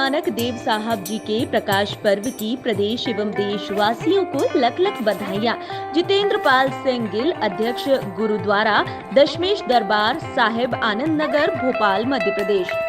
नानक देव साहब जी के प्रकाश पर्व की प्रदेश एवं देशवासियों को लख लख बधाइयां। जितेंद्र पाल सिंह गिल, अध्यक्ष, गुरुद्वारा दशमेश दरबार साहिब, आनंद नगर, भोपाल, मध्य प्रदेश।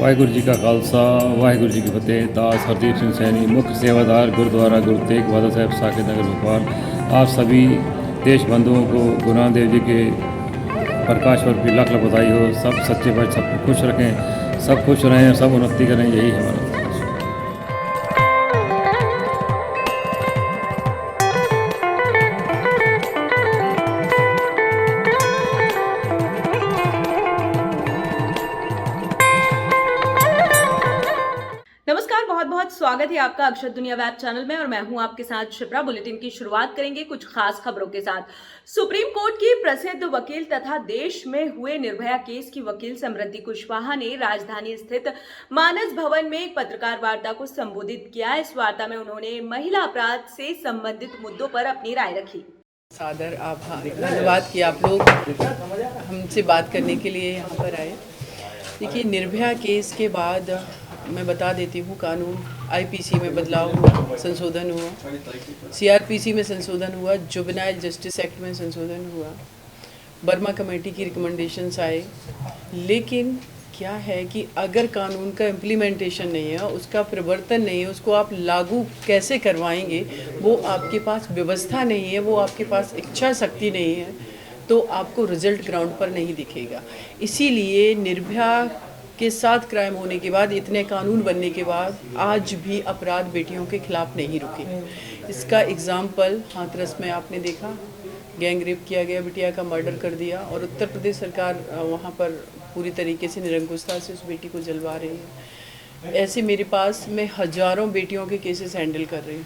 वाहिगुरु जी का खालसा, वाहिगुरु जी की फतेह। दास हरदीप सिंह सैनी, मुख्य सेवादार, गुरुद्वारा गुरु तेग बहादुर साहब, साकेत नगर, भोपाल। आप सभी देश बंधुओं को गुरु नानक देव जी के प्रकाश पर्व की लाख लाख बधाई हो। सब सच्चे भाई सबको खुश रखें, सब खुश रहें, सब उन्नति करें, यही हमारा। नमस्कार, बहुत बहुत स्वागत है आपका अक्षर दुनिया वेब चैनल में और मैं हूं आपके साथ शिप्रा। बुलेटिन की शुरुआत करेंगे कुछ खास खबरों के साथ। सुप्रीम कोर्ट की प्रसिद्ध वकील तथा देश में हुए निर्भया केस की वकील समृद्धि कुशवाहा ने राजधानी स्थित मानस भवन में एक पत्रकार वार्ता को संबोधित किया। इस वार्ता में उन्होंने महिला अपराध से संबंधित मुद्दों पर अपनी राय रखी। सादर आभार, धन्यवाद कि आप लोग हमसे बात करने के लिए यहाँ पर आए। देखिए, निर्भया केस के बाद मैं बता देती हूँ, कानून आईपीसी में बदलाव हुआ, संशोधन हुआ, सीआरपीसी में संशोधन हुआ, जुवेनाइल जस्टिस एक्ट में संशोधन हुआ, बर्मा कमेटी की रिकमेंडेशंस आए। लेकिन क्या है कि अगर कानून का इम्प्लीमेंटेशन नहीं है, उसका प्रवर्तन नहीं है, उसको आप लागू कैसे करवाएंगे, वो आपके पास व्यवस्था नहीं है, वो आपके पास इच्छा शक्ति नहीं है, तो आपको रिजल्ट ग्राउंड पर नहीं दिखेगा। इसीलिए निर्भया के साथ क्राइम होने के बाद, इतने कानून बनने के बाद, आज भी अपराध बेटियों के खिलाफ नहीं रुके। इसका एग्जाम्पल हाथरस में आपने देखा, गैंग रेप किया गया, बिटिया का मर्डर कर दिया, और उत्तर प्रदेश सरकार वहाँ पर पूरी तरीके से निरंकुशता से उस बेटी को जलवा रही है। ऐसे मेरे पास मैं हज़ारों बेटियों के केसेस हैंडल कर रही हूँ,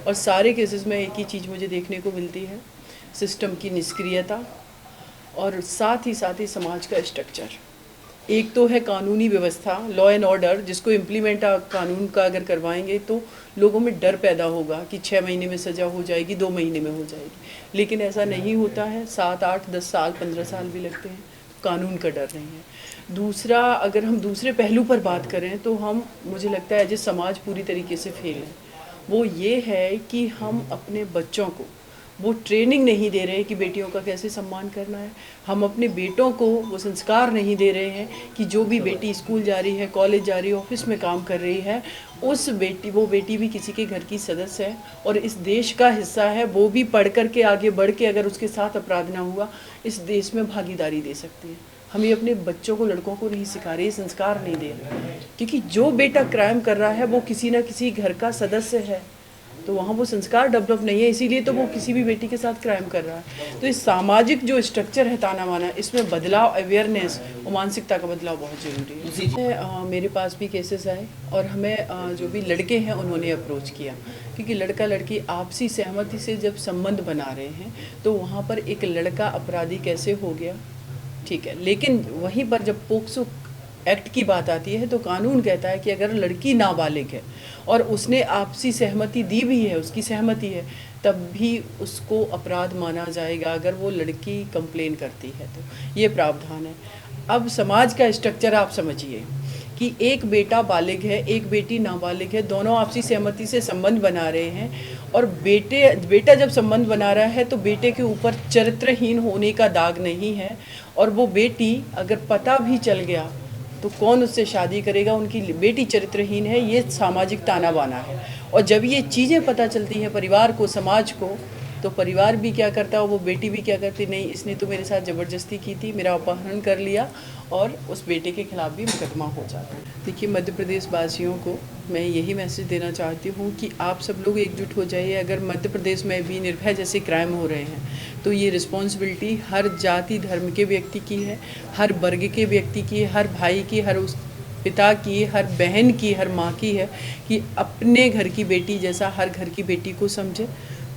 और सारे केसेस में एक ही चीज़ मुझे देखने को मिलती है, सिस्टम की निष्क्रियता और साथ ही समाज का स्ट्रक्चर। एक तो है कानूनी व्यवस्था, लॉ एंड ऑर्डर, जिसको इम्प्लीमेंट कानून का अगर करवाएंगे तो लोगों में डर पैदा होगा कि 6 महीने में सज़ा हो जाएगी, 2 महीने में हो जाएगी। लेकिन ऐसा नहीं होता है, 7, 8, 10 साल, 15 साल भी लगते हैं। कानून का डर नहीं है। दूसरा, अगर हम दूसरे पहलू पर बात करें तो मुझे लगता है एज ए समाज पूरी तरीके से फेल है। वो ये है कि हम अपने बच्चों को वो ट्रेनिंग नहीं दे रहे कि बेटियों का कैसे सम्मान करना है। हम अपने बेटों को वो संस्कार नहीं दे रहे हैं कि जो भी बेटी स्कूल जा रही है, कॉलेज जा रही है, ऑफिस में काम कर रही है, वो बेटी भी किसी के घर की सदस्य है और इस देश का हिस्सा है। वो भी पढ़ कर के आगे बढ़ के अगर उसके साथ अपराध ना हुआ, इस देश में भागीदारी दे सकती है। हम ये अपने बच्चों को, लड़कों को नहीं सिखा रहे, संस्कार नहीं दे रहे, क्योंकि जो बेटा क्राइम कर रहा है वो किसी न किसी घर का सदस्य है, तो वहाँ वो संस्कार डेवलप नहीं है, इसीलिए तो वो किसी भी बेटी के साथ क्राइम कर रहा है। तो इस सामाजिक जो स्ट्रक्चर है ताना माना, इसमें बदलाव, अवेयरनेस और मानसिकता का बदलाव बहुत ज़रूरी है। मेरे पास भी केसेस आए और हमें जो भी लड़के हैं उन्होंने अप्रोच किया, क्योंकि लड़का लड़की आपसी सहमति से जब संबंध बना रहे हैं तो वहाँ पर एक लड़का अपराधी कैसे हो गया, ठीक है। लेकिन वहीं पर जब पोक्सो एक्ट की बात आती है तो कानून कहता है कि अगर लड़की नाबालिग है और उसने आपसी सहमति दी भी है, उसकी सहमति है, तब भी उसको अपराध माना जाएगा अगर वो लड़की कंप्लेन करती है। तो ये प्रावधान है। अब समाज का स्ट्रक्चर आप समझिए कि एक बेटा बालिग है, एक बेटी नाबालिग है, दोनों आपसी सहमति से संबंध बना रहे हैं, और बेटा जब संबंध बना रहा है तो बेटे के ऊपर चरित्रहीन होने का दाग नहीं है, और वो बेटी अगर पता भी चल गया तो कौन उससे शादी करेगा, उनकी बेटी चरित्रहीन है, ये सामाजिक ताना बाना है। और जब ये चीज़ें पता चलती हैं परिवार को, समाज को, तो परिवार भी क्या करता है, वो बेटी भी क्या करती, नहीं इसने तो मेरे साथ ज़बरदस्ती की थी, मेरा अपहरण कर लिया, और उस बेटे के खिलाफ भी मुकदमा हो जाता है। देखिए, मध्य प्रदेश वासियों को मैं यही मैसेज देना चाहती हूँ कि आप सब लोग एकजुट हो जाइए। अगर मध्य प्रदेश में भी निर्भया जैसे क्राइम हो रहे हैं तो ये रिस्पॉन्सिबिलिटी हर जाति धर्म के व्यक्ति की है, हर वर्ग के व्यक्ति की है, हर भाई की, हर उस पिता की, हर बहन की, हर माँ की है कि अपने घर की बेटी जैसा हर घर की बेटी को समझे।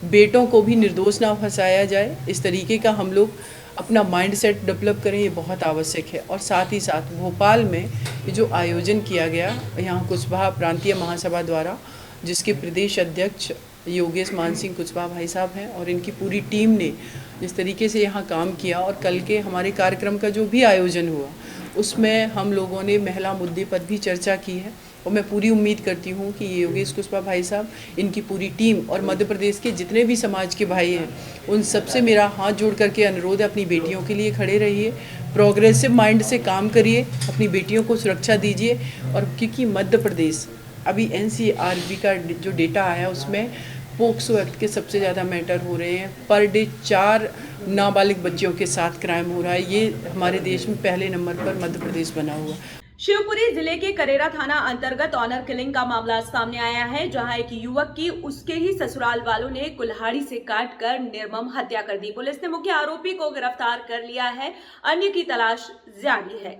बेटों को भी निर्दोष ना फंसाया जाए। इस तरीके का हम लोग अपना माइंड सेट डेवलप करें, ये बहुत आवश्यक है। और साथ ही साथ भोपाल में ये जो आयोजन किया गया यहाँ कुशवाहा प्रांतीय महासभा द्वारा, जिसके प्रदेश अध्यक्ष योगेश मान सिंह कुशवाहा भाई साहब हैं और इनकी पूरी टीम ने जिस तरीके से यहाँ काम किया, और कल के हमारे कार्यक्रम का जो भी आयोजन हुआ उसमें हम लोगों ने महिला मुद्दे पर भी चर्चा की है। और मैं पूरी उम्मीद करती हूँ कि ये योगेश कुशवाहा भाई साहब, इनकी पूरी टीम और मध्य प्रदेश के जितने भी समाज के भाई हैं, उन सबसे मेरा हाथ जोड़ करके अनुरोध है, अपनी बेटियों के लिए खड़े रहिए, प्रोग्रेसिव माइंड से काम करिए, अपनी बेटियों को सुरक्षा दीजिए। और क्योंकि मध्य प्रदेश अभी NCRB का जो डेटा आया उसमें पोक्सो एक्ट के सबसे ज़्यादा मैटर हो रहे हैं। पर डे 4 नाबालिग बच्चियों के साथ क्राइम हो रहा है। ये हमारे देश में पहले नंबर पर मध्य प्रदेश बना हुआ। शिवपुरी जिले के करेरा थाना अंतर्गत ऑनर किलिंग का मामला सामने आया है, जहां एक युवक की उसके ही ससुराल वालों ने कुल्हाड़ी से काटकर निर्मम हत्या कर दी। पुलिस ने मुख्य आरोपी को गिरफ्तार कर लिया है, अन्य की तलाश जारी है।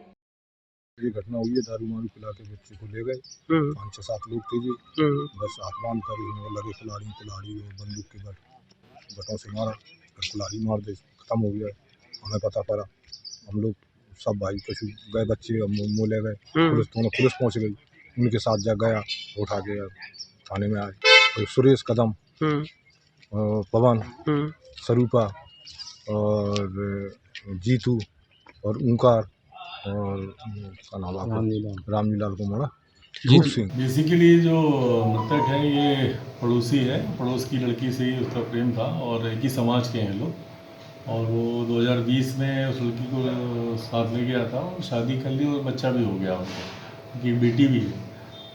ये घटना हुई है, दारू मारू पिला के बच्चे को ले गए, 5-6-7 लोग थे जी। बस हाथ बांध कर लगे कुल्हाड़ी और बंदूक के गटों से मारा, फिर कुल्हाड़ी मार दे, खत्म हो गया। हमें पता पड़ा, हम लोग सब भाई कछु गए, बच्चे मुँह ले गए, पुलिस पहुंच गई, उनके साथ जा गया, उठा के थाने में आए। तो सुरेश कदम, पवन, स्वरूपा और जीतू और ओंकार और का नाम रामलीलाल को मारा। धूप सिंह बेसिकली जो मृतक है ये पड़ोसी है, पड़ोस की लड़की से ही उसका प्रेम था और एक ही समाज के हैं लोग। और वो 2020 में उस लड़की को साथ ले गया था और शादी कर ली और बच्चा भी हो गया उनको, उनकी बेटी भी है।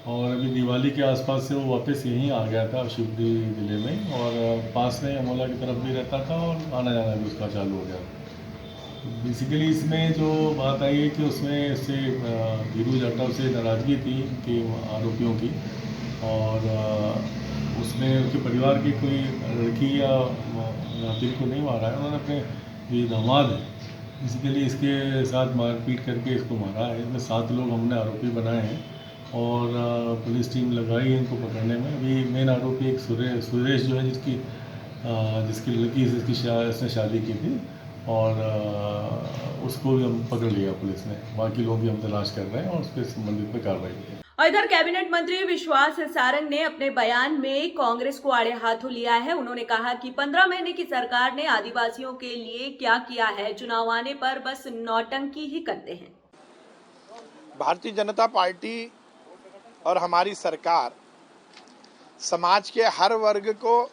और अभी दिवाली के आसपास से वो वापस यहीं आ गया था शिवपुरी ज़िले में, और पास में अमोला की तरफ भी रहता था और आना जाना भी उसका चालू हो गया। बेसिकली इसमें जो बात आई है कि उसमें इससे धीरू जाटव से नाराज़गी थी कि आरोपियों की, और उसमें उसके परिवार की कोई लड़की या नातिन को नहीं मारा है, उन्होंने अपने ये दामाद है बेसिकली इसके साथ मारपीट करके इसको मारा है। इसमें 7 लोग हमने आरोपी बनाए हैं और पुलिस टीम लगाई है इनको पकड़ने में। अभी मेन आरोपी एक सुरेश जो है, जिसकी लड़की से इसने शादी की थी, और उसको भी हम पकड़ लिया पुलिस ने। बाकी लोग भी हम तलाश कर रहे हैं और उसके संबंधित में कार्रवाई की है। और इधर कैबिनेट मंत्री विश्वास सारंग ने अपने बयान में कांग्रेस को आड़े हाथों लिया है। उन्होंने कहा कि 15 महीने की सरकार ने आदिवासियों के लिए क्या किया है, चुनाव आने पर बस नौटंकी ही करते हैं। भारतीय जनता पार्टी और हमारी सरकार समाज के हर वर्ग को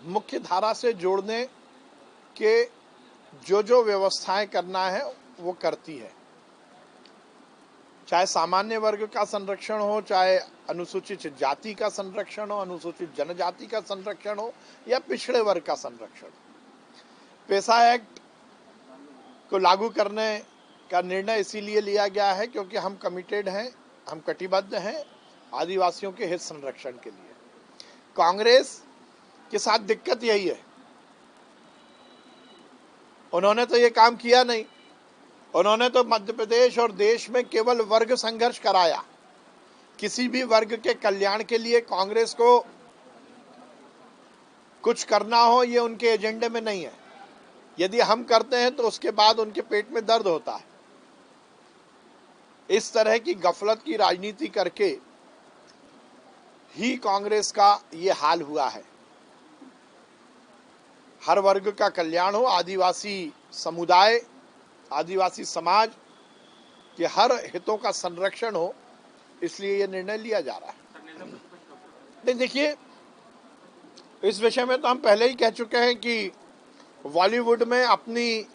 मुख्य धारा से जोड़ने के जो व्यवस्थाएं करना है वो करती है, चाहे सामान्य वर्ग का संरक्षण हो, चाहे अनुसूचित जाति का संरक्षण हो, अनुसूचित जनजाति का संरक्षण हो, या पिछड़े वर्ग का संरक्षण। पेशा एक्ट को लागू करने का निर्णय इसीलिए लिया गया है क्योंकि हम कमिटेड हैं, हम कटिबद्ध हैं आदिवासियों के हित संरक्षण के लिए। कांग्रेस के साथ दिक्कत यही है, उन्होंने तो ये काम किया नहीं। उन्होंने तो मध्य प्रदेश और देश में केवल वर्ग संघर्ष कराया। किसी भी वर्ग के कल्याण के लिए कांग्रेस को कुछ करना हो, ये उनके एजेंडे में नहीं है। यदि हम करते हैं तो उसके बाद उनके पेट में दर्द होता है। इस तरह की गफलत की राजनीति करके ही कांग्रेस का ये हाल हुआ है। हर वर्ग का कल्याण हो, आदिवासी समुदाय, आदिवासी समाज के हर हितों का संरक्षण हो, इसलिए ये निर्णय लिया जा रहा है। नहीं, देखिए, इस विषय में तो हम पहले ही कह चुके हैं कि बॉलीवुड में अपनी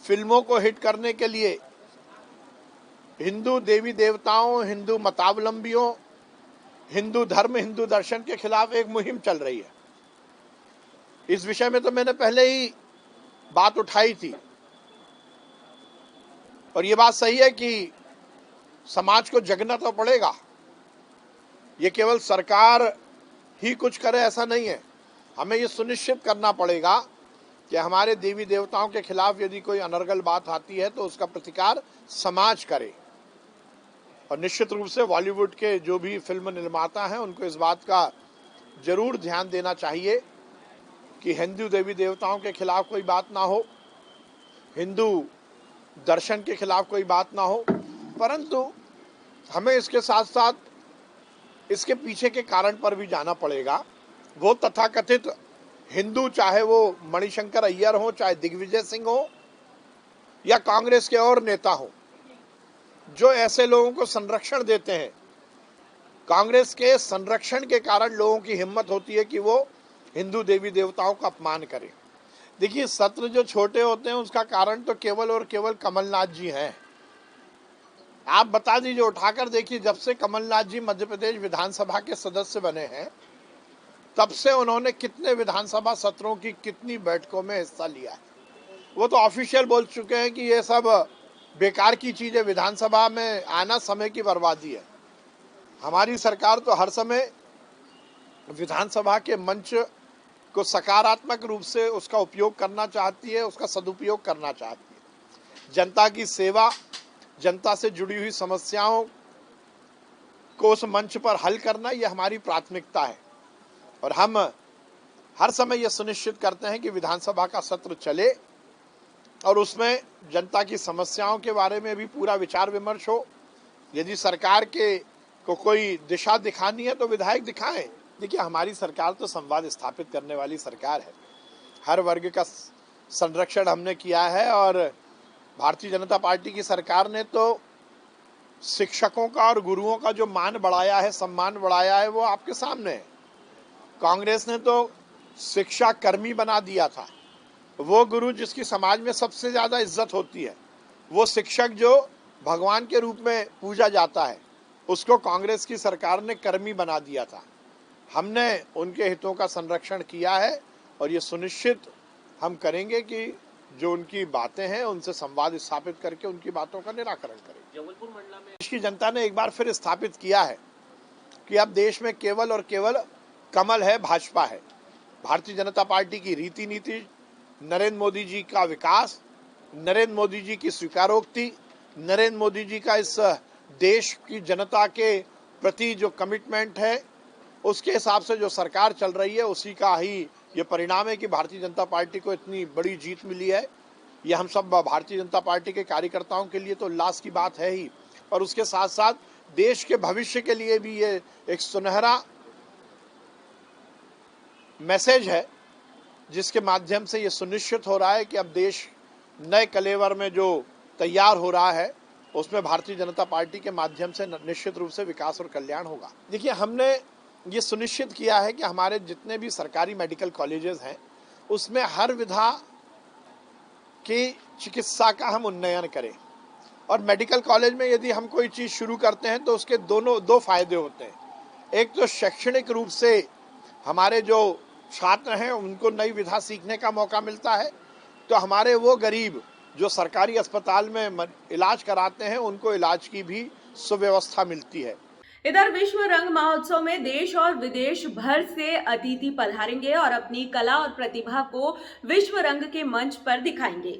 फिल्मों को हिट करने के लिए हिंदू देवी देवताओं, हिंदू मतावलंबियों, हिंदू धर्म, हिंदू दर्शन के खिलाफ एक मुहिम चल रही है। इस विषय में तो मैंने पहले ही बात उठाई थी, और ये बात सही है कि समाज को जगना तो पड़ेगा। ये केवल सरकार ही कुछ करे ऐसा नहीं है, हमें ये सुनिश्चित करना पड़ेगा कि हमारे देवी देवताओं के खिलाफ यदि कोई अनर्गल बात आती है तो उसका प्रतिकार समाज करे। और निश्चित रूप से बॉलीवुड के जो भी फिल्म निर्माता हैं उनको इस बात का जरूर ध्यान देना चाहिए कि हिंदू देवी देवताओं के खिलाफ कोई बात ना हो, हिंदू दर्शन के खिलाफ कोई बात ना हो, परंतु हमें इसके साथ साथ इसके पीछे के कारण पर भी जाना पड़ेगा। वो तथाकथित हिंदू, चाहे वो मणिशंकर अय्यर हो, चाहे दिग्विजय सिंह हो या कांग्रेस के और नेता हो, जो ऐसे लोगों को संरक्षण देते हैं, कांग्रेस के संरक्षण के कारण लोगों की हिम्मत होती है कि वो हिंदू देवी देवताओं का अपमान करें। देखिए, सत्र जो छोटे होते हैं उसका कारण तो केवल और केवल कमलनाथ जी हैं। आप बता दीजिए, उठाकर देखिए, जब से कमलनाथ जी मध्य प्रदेश विधानसभा के सदस्य बने हैं तब से उन्होंने कितने विधानसभा सत्रों की कितनी बैठकों में हिस्सा लिया है। वो तो ऑफिशियल बोल चुके हैं कि ये सब बेकार की चीजें, विधानसभा में आना समय की बर्बादी है। हमारी सरकार तो हर समय विधानसभा के मंच को सकारात्मक रूप से उसका उपयोग करना चाहती है, उसका सदुपयोग करना चाहती है। जनता की सेवा, जनता से जुड़ी हुई समस्याओं को उस मंच पर हल करना, ये हमारी प्राथमिकता है और हम हर समय ये सुनिश्चित करते हैं कि विधानसभा का सत्र चले और उसमें जनता की समस्याओं के बारे में भी पूरा विचार विमर्श हो। यदि सरकार को कोई दिशा दिखानी है तो विधायक दिखाएं। देखिए, हमारी सरकार तो संवाद स्थापित करने वाली सरकार है। हर वर्ग का संरक्षण हमने किया है और भारतीय जनता पार्टी की सरकार ने तो शिक्षकों का और गुरुओं का जो मान बढ़ाया है, सम्मान बढ़ाया है, वो आपके सामने है। कांग्रेस ने तो शिक्षा कर्मी बना दिया था। वो गुरु जिसकी समाज में सबसे ज्यादा इज्जत होती है, वो शिक्षक जो भगवान के रूप में पूजा जाता है, उसको कांग्रेस की सरकार ने कर्मी बना दिया था। हमने उनके हितों का संरक्षण किया है और ये सुनिश्चित हम करेंगे कि जो उनकी बातें हैं उनसे संवाद स्थापित करके उनकी बातों का निराकरण करेंगे। जबलपुर मंडला में देश की जनता ने एक बार फिर स्थापित किया है कि अब देश में केवल और केवल कमल है, भाजपा है। भारतीय जनता पार्टी की रीति नीति, नरेंद्र मोदी जी का विकास, नरेंद्र मोदी जी की स्वीकारोक्ति, नरेंद्र मोदी जी का इस देश की जनता के प्रति जो कमिटमेंट है, उसके हिसाब से जो सरकार चल रही है, उसी का ही ये परिणाम है कि भारतीय जनता पार्टी को इतनी बड़ी जीत मिली है। ये हम सब भारतीय जनता पार्टी के कार्यकर्ताओं के लिए तो उल्लास की बात है ही, और उसके साथ साथ देश के भविष्य के लिए भी ये एक सुनहरा मैसेज है, जिसके माध्यम से ये सुनिश्चित हो रहा है कि अब देश नए कलेवर में जो तैयार हो रहा है उसमें भारतीय जनता पार्टी के माध्यम से निश्चित रूप से विकास और कल्याण होगा। देखिए, हमने ये सुनिश्चित किया है कि हमारे जितने भी सरकारी मेडिकल कॉलेजेस हैं उसमें हर विधा की चिकित्सा का हम उन्नयन करें। और मेडिकल कॉलेज में यदि हम कोई चीज़ शुरू करते हैं तो उसके दो फायदे होते हैं। एक तो शैक्षणिक रूप से हमारे जो छात्र हैं उनको नई विधा सीखने का मौका मिलता है, तो हमारे वो गरीब जो सरकारी अस्पताल में इलाज कराते हैं उनको इलाज की भी सुव्यवस्था मिलती है। इधर विश्व रंग महोत्सव में देश और विदेश भर से अतिथि पधारेंगे और अपनी कला और प्रतिभा को विश्व रंग के मंच पर दिखाएंगे।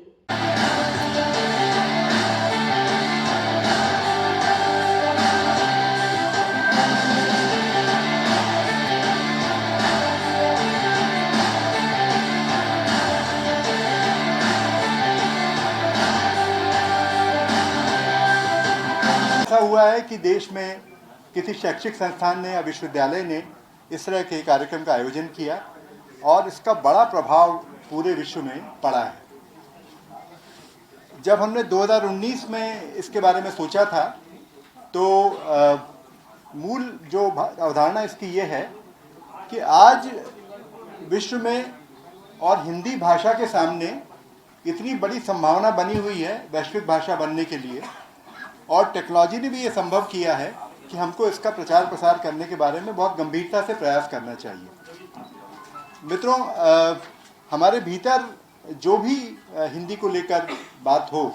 ऐसा हुआ है कि देश में किसी शैक्षिक संस्थान ने या विश्वविद्यालय ने इस तरह के कार्यक्रम का आयोजन किया और इसका बड़ा प्रभाव पूरे विश्व में पड़ा है। जब हमने 2019 में इसके बारे में सोचा था तो मूल जो अवधारणा इसकी ये है कि आज विश्व में और हिंदी भाषा के सामने इतनी बड़ी संभावना बनी हुई है वैश्विक भाषा बनने के लिए, और टेक्नोलॉजी ने भी ये संभव किया है कि हमको इसका प्रचार प्रसार करने के बारे में बहुत गंभीरता से प्रयास करना चाहिए। मित्रों, हमारे भीतर जो भी हिंदी को लेकर बात हो,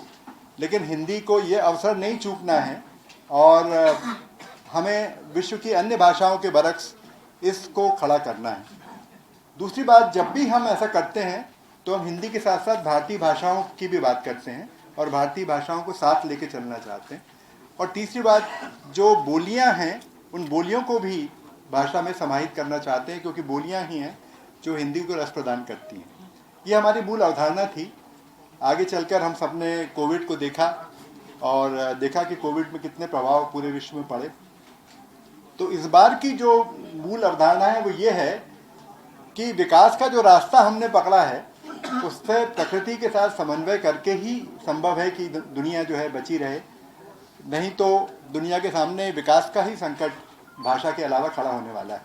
लेकिन हिंदी को ये अवसर नहीं चूकना है और हमें विश्व की अन्य भाषाओं के बरक्स इसको खड़ा करना है। दूसरी बात, जब भी हम ऐसा करते हैं तो हम हिंदी के साथ साथ भारतीय भाषाओं की भी बात करते हैं और भारतीय भाषाओं को साथ लेके चलना चाहते हैं। और तीसरी बात, जो बोलियां हैं उन बोलियों को भी भाषा में समाहित करना चाहते हैं, क्योंकि बोलियां ही हैं जो हिंदी को रस प्रदान करती हैं। ये हमारी मूल अवधारणा थी आगे चलकर हम सबने कोविड को देखा और देखा कि कोविड में कितने प्रभाव पूरे विश्व में पड़े। तो इस बार की जो मूल अवधारणा है वो ये है कि विकास का जो रास्ता हमने पकड़ा है उससे प्रकृति के साथ समन्वय करके ही संभव है कि दुनिया जो है बची रहे, नहीं तो दुनिया के सामने विकास का ही संकट भाषा के अलावा खड़ा होने वाला है।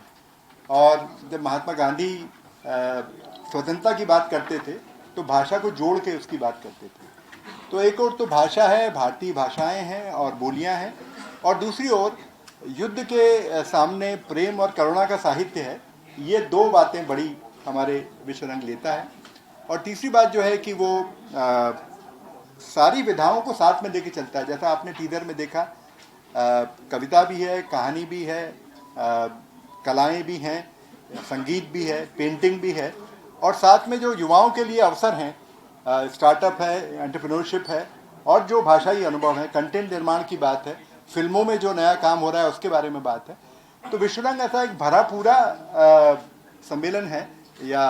और जब महात्मा गांधी स्वतंत्रता की बात करते थे तो भाषा को जोड़ के उसकी बात करते थे। तो एक ओर तो भाषा है, भारतीय भाषाएं हैं और बोलियां हैं, और दूसरी ओर युद्ध के सामने प्रेम और करुणा का साहित्य है। ये दो बातें बड़ी हमारे विश्व रंग लेता है। और तीसरी बात जो है कि वो सारी विधाओं को साथ में लेके चलता है। जैसा आपने टीजर में देखा, कविता भी है, कहानी भी है, कलाएं भी हैं, संगीत भी है, पेंटिंग भी है, और साथ में जो युवाओं के लिए अवसर हैं, स्टार्टअप है, एंटरप्रेन्योरशिप है, और जो भाषाई अनुभव है, कंटेंट निर्माण की बात है, फिल्मों में जो नया काम हो रहा है उसके बारे में बात है। तो विश्व रंग ऐसा एक भरा पूरा सम्मेलन है या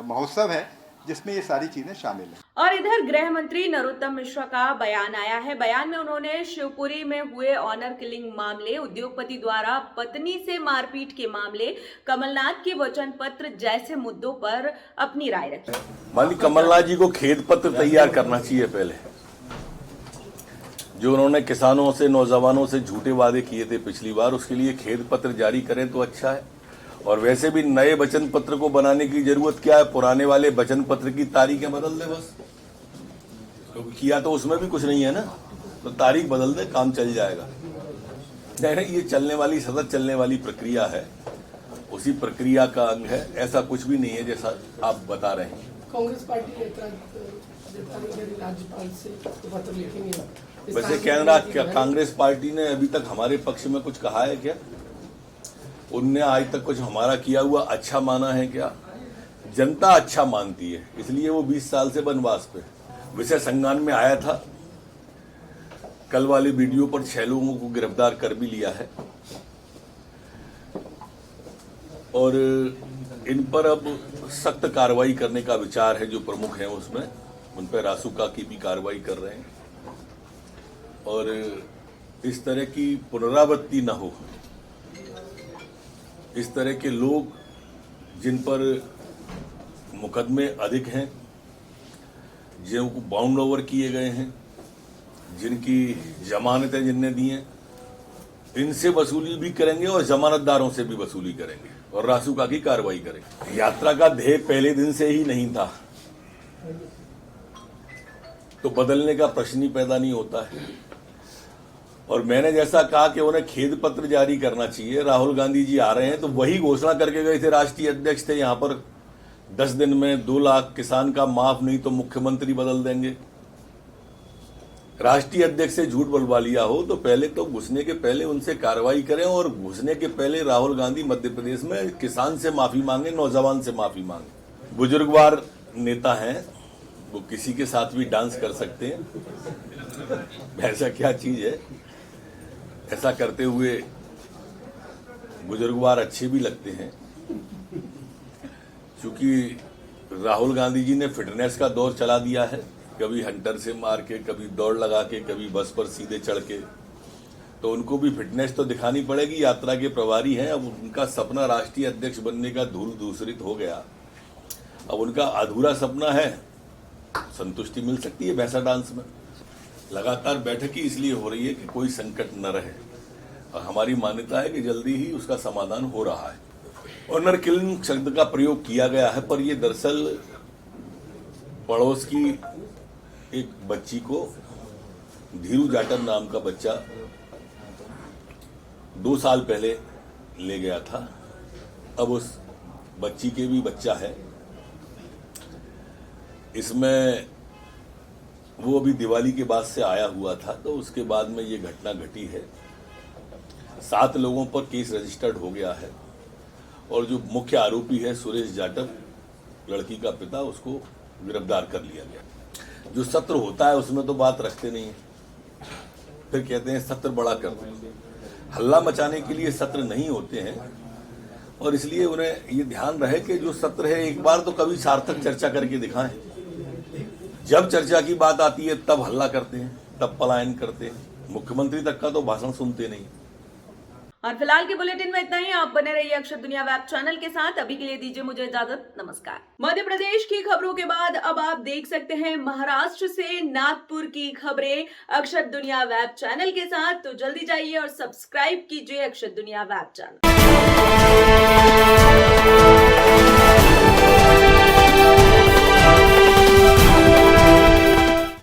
महोत्सव है जिसमें ये सारी चीजें शामिल हैं। और इधर गृह मंत्री नरोत्तम मिश्रा का बयान आया है। बयान में उन्होंने शिवपुरी में हुए ऑनर किलिंग मामले, उद्योगपति द्वारा पत्नी से मारपीट के मामले, कमलनाथ के वचन पत्र जैसे मुद्दों पर अपनी राय रखी। मान ली कमलनाथ जी को खेद पत्र तैयार करना चाहिए पहले। जो उन्होंने किसानों से, नौजवानों से झूठे वादे किए थे पिछली बार, उसके लिए खेद पत्र जारी करें तो अच्छा है। और वैसे भी नए वचन पत्र को बनाने की जरूरत क्या है, पुराने वाले वचन पत्र की तारीखें बदल दे बस। क्योंकि किया तो उसमें भी कुछ नहीं है ना, तो तारीख बदल दे, काम चल जाएगा। नहीं, ये चलने वाली, सतत चलने वाली प्रक्रिया है, उसी प्रक्रिया का अंग है। ऐसा कुछ भी नहीं है जैसा आप बता रहे हैं। कांग्रेस पार्टी राज्यपाल से पत्र लिखेंगे। वैसे कहना, क्या कांग्रेस पार्टी ने अभी तक हमारे पक्ष में कुछ कहा है क्या? उनने आज तक कुछ हमारा किया हुआ अच्छा माना है क्या? जनता अच्छा मानती है, इसलिए वो 20 साल से वनवास पे। विषय संज्ञान में आया था, कल वाले वीडियो पर 6 लोगों को गिरफ्तार कर भी लिया है, और इन पर अब सख्त कार्रवाई करने का विचार है। जो प्रमुख हैं उसमें, उन पर रासुका की भी कार्रवाई कर रहे हैं, और इस तरह की पुनरावृत्ति न हो। इस तरह के लोग जिन पर मुकदमे अधिक हैं, जिनको बाउंड ओवर किए गए हैं, जिनकी जमानतें जिनने दी हैं, इनसे वसूली भी करेंगे और जमानतदारों से भी वसूली करेंगे और रासुका की कार्रवाई करेंगे। यात्रा का ध्येय पहले दिन से ही नहीं था, तो बदलने का प्रश्न ही पैदा नहीं होता है। और मैंने जैसा कहा कि उन्हें खेद पत्र जारी करना चाहिए। राहुल गांधी जी आ रहे हैं तो वही घोषणा करके गए थे, राष्ट्रीय अध्यक्ष थे, यहाँ पर 10 दिन में 2 लाख किसान का माफ, नहीं तो मुख्यमंत्री बदल देंगे। राष्ट्रीय अध्यक्ष से झूठ बोलवा लिया हो तो पहले तो घुसने के पहले उनसे कार्रवाई करें, और घुसने के पहले राहुल गांधी मध्य प्रदेश में किसान से माफी मांगे, नौजवान से माफी मांगे। बुजुर्गवार नेता हैं, वो किसी के साथ भी डांस कर सकते हैं, ऐसा क्या चीज है। ऐसा करते हुए बुजुर्गवार अच्छे भी लगते हैं, क्योंकि राहुल गांधी जी ने फिटनेस का दौर चला दिया है। कभी हंटर से मार के, कभी दौड़ लगा के, कभी बस पर सीधे चढ़ के, तो उनको भी फिटनेस तो दिखानी पड़ेगी। यात्रा के प्रभारी हैं, अब उनका सपना राष्ट्रीय अध्यक्ष बनने का धूल दूसरित हो गया। अब उनका अधूरा सपना है, संतुष्टि मिल सकती है भैंसा डांस में। लगातार बैठक ही इसलिए हो रही है कि कोई संकट न रहे, और हमारी मान्यता है कि जल्दी ही उसका समाधान हो रहा है। ऑनर किलिंग शब्द का प्रयोग किया गया है, पर यह दरअसल पड़ोस की एक बच्ची को, धीरू जाटव नाम का बच्चा 2 साल पहले ले गया था। अब उस बच्ची के भी बच्चा है। इसमें वो अभी दिवाली के बाद से आया हुआ था, तो उसके बाद में ये घटना घटी है। 7 लोगों पर केस रजिस्टर्ड हो गया है, और जो मुख्य आरोपी है सुरेश जाटव, लड़की का पिता, उसको गिरफ्तार कर लिया गया। जो सत्र होता है उसमें तो बात रखते नहीं है, फिर कहते हैं सत्र बड़ा कर दो। हल्ला मचाने के लिए सत्र नहीं होते हैं, और इसलिए उन्हें ये ध्यान रहे कि जो सत्र है एक बार तो कभी सार्थक चर्चा करके दिखाएं। जब चर्चा की बात आती है तब हल्ला करते हैं, तब पलायन करते हैं। मुख्यमंत्री तक का तो भाषण सुनते नहीं। और फिलहाल के बुलेटिन में इतना ही। आप बने रहिए अक्षर दुनिया वेब चैनल के साथ। अभी के लिए दीजिए मुझे इजाजत। नमस्कार। मध्य प्रदेश की खबरों के बाद अब आप देख सकते हैं महाराष्ट्र से नागपुर की खबरें अक्षर दुनिया वेब चैनल के साथ। तो जल्दी जाइए और सब्सक्राइब कीजिए अक्षर दुनिया वेब चैनल।